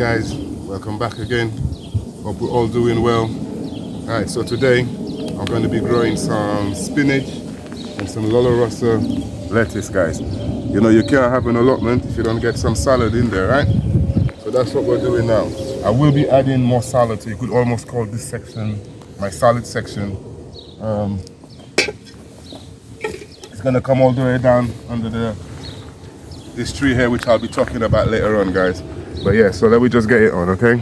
guys, welcome back again. Hope we're all doing well. Alright, so today I'm going to be growing some spinach and some Lolo Rossa lettuce, guys. You know, you can't have an allotment if you don't get some salad in there, right? So that's what we're doing now. I will be adding more salad, so you could almost call this section my salad section. It's going to come all the way down under this tree here, which I'll be talking about later on, guys. But yeah, so let me just get it on, okay?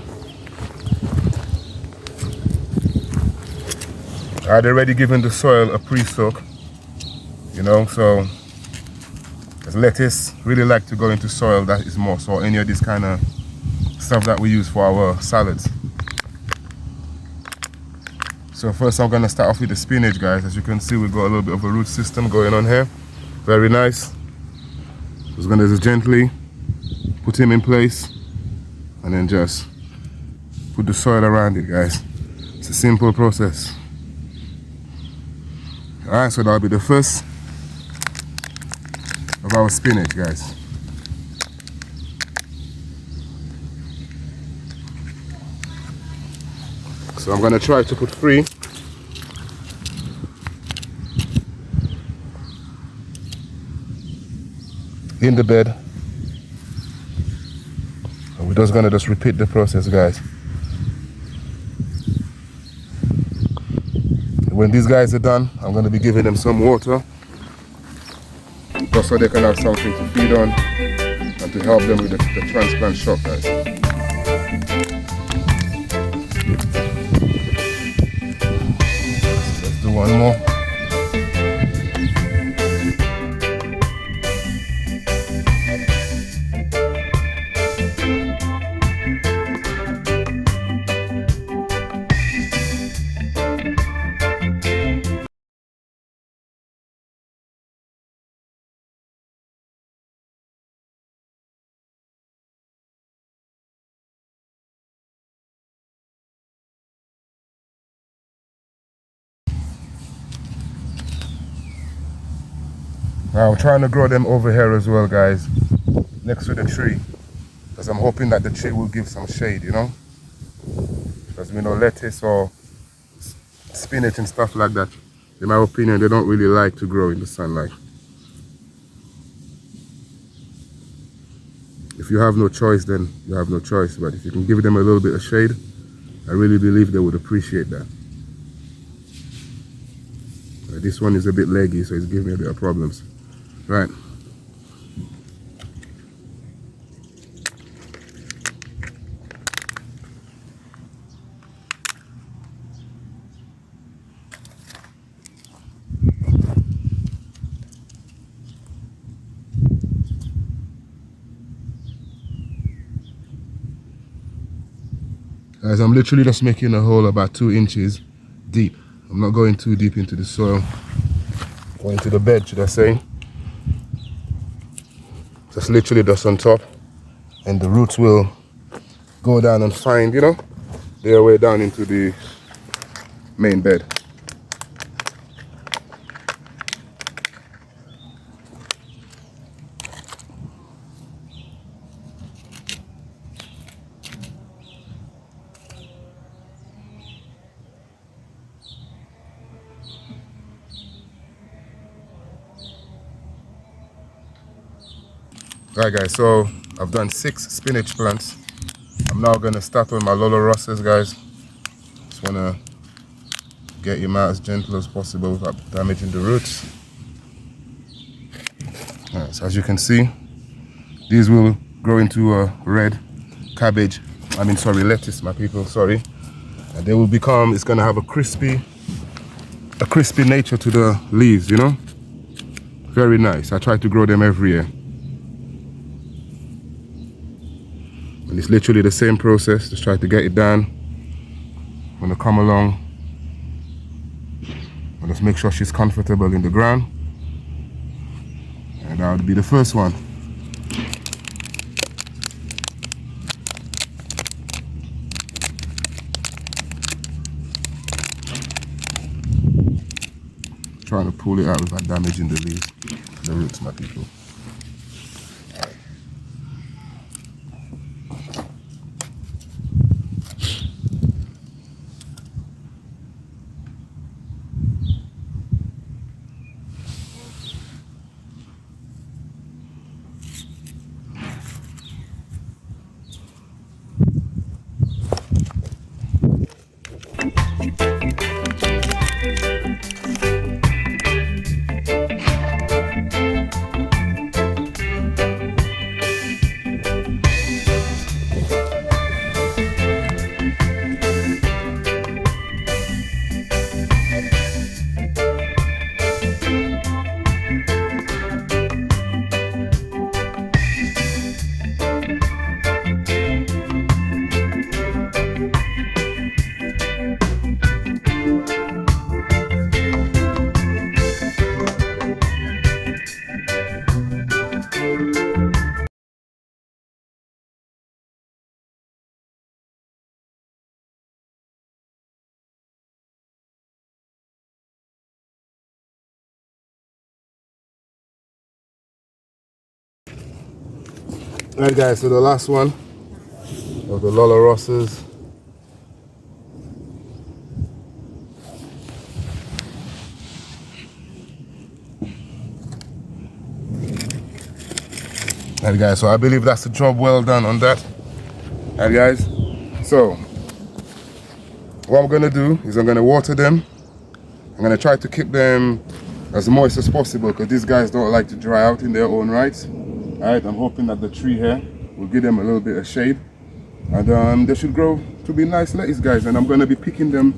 I'd already given the soil a pre-soak, you know, so as lettuce really like to go into soil that is moist, or any of this kind of stuff that we use for our salads. So first I'm gonna start off with the spinach, guys. As you can see, we've got a little bit of a root system going on here. Very nice. Just gonna just gently put him in place and then just put the soil around it, guys. It's a simple process. Alright, so that'll be the first of our spinach, guys. So I'm gonna try to put 3. In the bed. And we're just gonna repeat the process, guys. When these guys are done, I'm gonna be giving them some water, just so they can have something to feed on and to help them with the transplant shock, guys. Let's do one more. Now I'm trying to grow them over here as well, guys, next to the tree, because I'm hoping that the tree will give some shade, you know, because we know lettuce or spinach and stuff like that, in my opinion, they don't really like to grow in the sunlight. If you have no choice, then you have no choice, but if you can give them a little bit of shade, I really believe they would appreciate that. This one is a bit leggy, so it's giving me a bit of problems. Right. Guys, I'm literally just making a hole about 2 inches deep. I'm not going too deep into the soil, or into the bed, should I say. Just literally just on top, and the roots will go down and find, you know, their way down into the main bed. Right, guys, so I've done 6 spinach plants. I'm now gonna start on my Lolo Rossas, guys. Just wanna get him out as gentle as possible without damaging the roots. Right, so as you can see, these will grow into a red cabbage. Lettuce, my people, sorry. And they will become, it's gonna have a crispy nature to the leaves, you know? Very nice. I try to grow them every year. And it's literally the same process, just try to get it down. I'm gonna come along and just make sure she's comfortable in the ground. And that would be the first one. Trying to pull it out without damaging the leaves, the roots, my people. Right guys, so the last one of the Lola Rosses. Right guys, so I believe that's a job well done on that. Right guys, so what I'm gonna do is I'm gonna water them. I'm gonna try to keep them as moist as possible because these guys don't like to dry out in their own right. Alright, I'm hoping that the tree here will give them a little bit of shade, and they should grow to be nice lettuce guys. And I'm gonna be picking them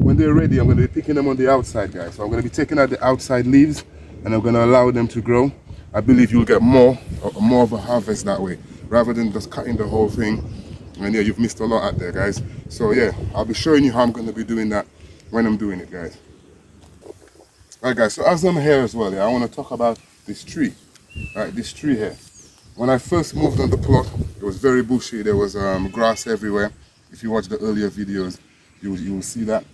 when they're ready. I'm gonna be picking them on the outside guys. So I'm gonna be taking out the outside leaves and I'm gonna allow them to grow. I believe you'll get more of a harvest that way rather than just cutting the whole thing. And yeah, you've missed a lot out there guys. So yeah, I'll be showing you how I'm gonna be doing that when I'm doing it guys. Alright guys, so as I'm here as well, yeah, I want to talk about this tree. Alright, this tree here. When I first moved on the plot, it was very bushy. There was grass everywhere. If you watch the earlier videos, you will see that.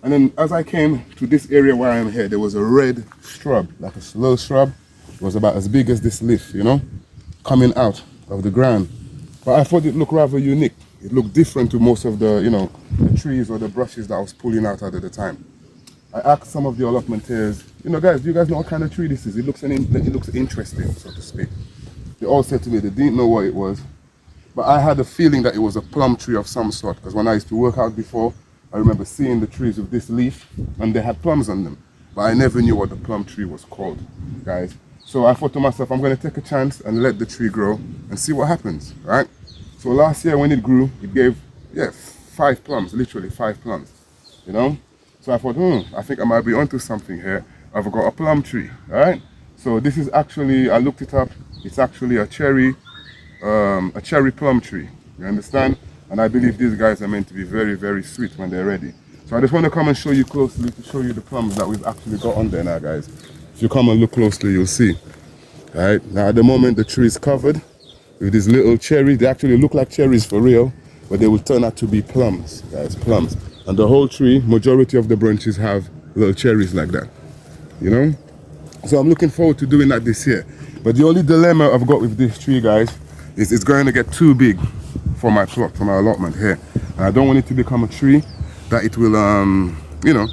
And then as I came to this area where I am here, there was a red shrub, like a slow shrub. It was about as big as this leaf, you know, coming out of the ground. But I thought it looked rather unique. It looked different to most of the, you know, the trees or the brushes that I was pulling out at the time. I asked some of the allotmenters, you know, guys, do you guys know what kind of tree this is? It looks interesting, so to speak. They all said to me they didn't know what it was, but I had a feeling that it was a plum tree of some sort, because when I used to work out before, I remember seeing the trees with this leaf, and they had plums on them, but I never knew what the plum tree was called, guys. So I thought to myself, I'm going to take a chance and let the tree grow and see what happens, right? So last year when it grew, it gave, yeah, 5 plums, literally 5 plums, you know? So I thought, I think I might be onto something here. I've got a plum tree, all right? So this is actually, I looked it up, it's actually a cherry plum tree, you understand? And I believe these guys are meant to be very, very sweet when they're ready. So I just want to come and show you closely to show you the plums that we've actually got on there now, guys. If you come and look closely, you'll see. All right, now at the moment the tree is covered with these little cherries. They actually look like cherries for real, but they will turn out to be plums, guys, plums. And the whole tree, majority of the branches have little cherries like that, you know? So I'm looking forward to doing that this year. But the only dilemma I've got with this tree, guys, is it's going to get too big for my plot, for my allotment here. And I don't want it to become a tree that it will, you know,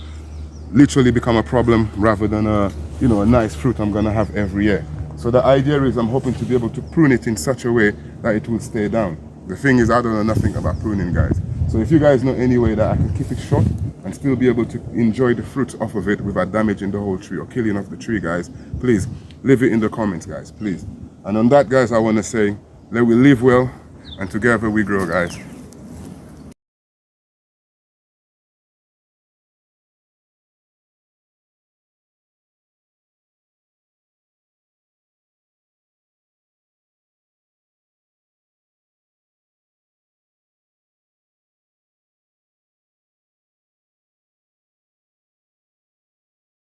literally become a problem rather than a, you know, a nice fruit I'm gonna have every year. So the idea is I'm hoping to be able to prune it in such a way that it will stay down. The thing is, I don't know nothing about pruning, guys. So if you guys know any way that I can keep it short and still be able to enjoy the fruits off of it without damaging the whole tree or killing off the tree, guys, please leave it in the comments, guys, please. And on that, guys, I want to say, let we live well and together we grow, guys.